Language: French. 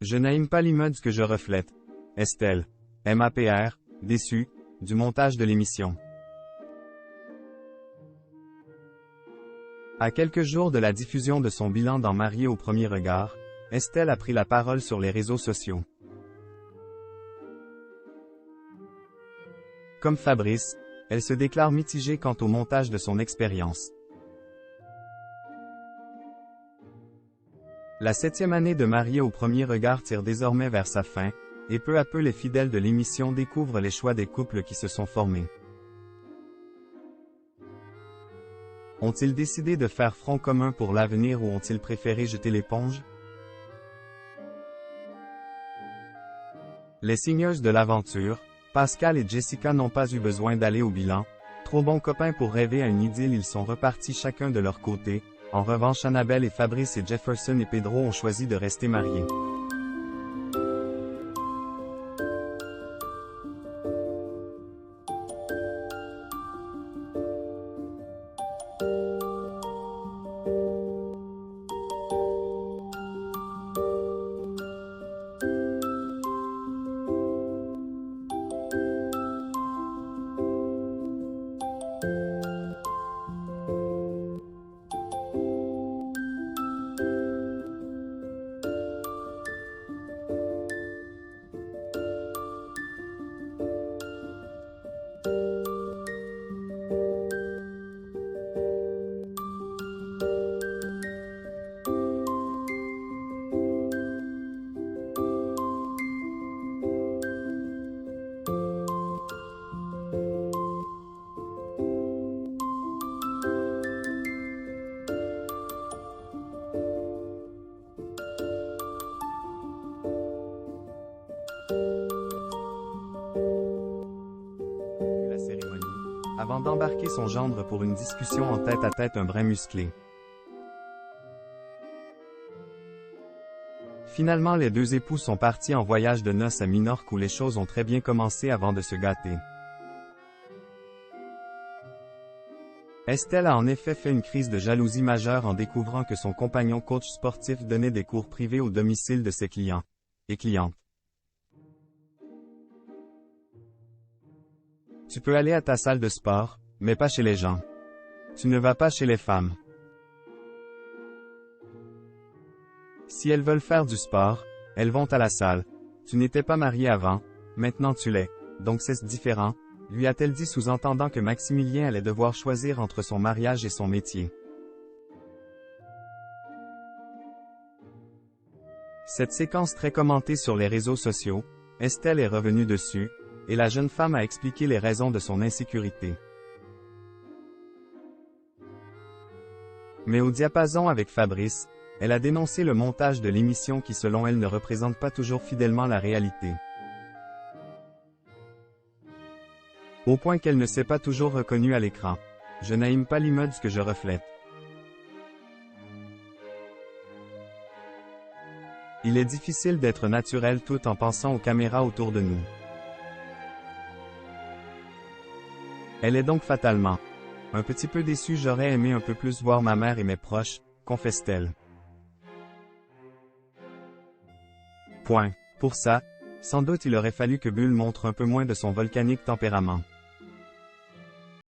Je n'aime pas l'image que je reflète. Estelle. MAPR, déçue, du montage de l'émission. À quelques jours de la diffusion de son bilan dans Mariée au premier regard, Estelle a pris la parole sur les réseaux sociaux. Comme Fabrice, elle se déclare mitigée quant au montage de son expérience. La 7e année de Mariée au premier regard tire désormais vers sa fin, et peu à peu les fidèles de l'émission découvrent les choix des couples qui se sont formés. Ont-ils décidé de faire front commun pour l'avenir ou ont-ils préféré jeter l'éponge? Les signeuses de l'aventure, Pascal et Jessica n'ont pas eu besoin d'aller au bilan. Trop bons copains pour rêver à une idylle, ils sont repartis chacun de leur côté. En revanche, Annabelle et Fabrice et Jefferson et Pedro ont choisi de rester mariés. Avant d'embarquer son gendre pour une discussion en tête-à-tête un brin musclé. Finalement, les deux époux sont partis en voyage de noces à Minorque où les choses ont très bien commencé avant de se gâter. Estelle a en effet fait une crise de jalousie majeure en découvrant que son compagnon coach sportif donnait des cours privés au domicile de ses clients et clientes. Tu peux aller à ta salle de sport, mais pas chez les gens. Tu ne vas pas chez les femmes. Si elles veulent faire du sport, elles vont à la salle. Tu n'étais pas marié avant, maintenant tu l'es, donc c'est différent, lui a-t-elle dit sous-entendant que Maximilien allait devoir choisir entre son mariage et son métier. Cette séquence très commentée sur les réseaux sociaux, Estelle est revenue dessus, et la jeune femme a expliqué les raisons de son insécurité. Mais au diapason avec Fabrice, elle a dénoncé le montage de l'émission qui selon elle ne représente pas toujours fidèlement la réalité. Au point qu'elle ne s'est pas toujours reconnue à l'écran. Je n'aime pas l'image que je reflète. Il est difficile d'être naturel tout en pensant aux caméras autour de nous. Elle est donc fatalement. Un petit peu déçue, j'aurais aimé un peu plus voir ma mère et mes proches, confesse-t-elle. Point. Pour ça, sans doute il aurait fallu que Bull montre un peu moins de son volcanique tempérament.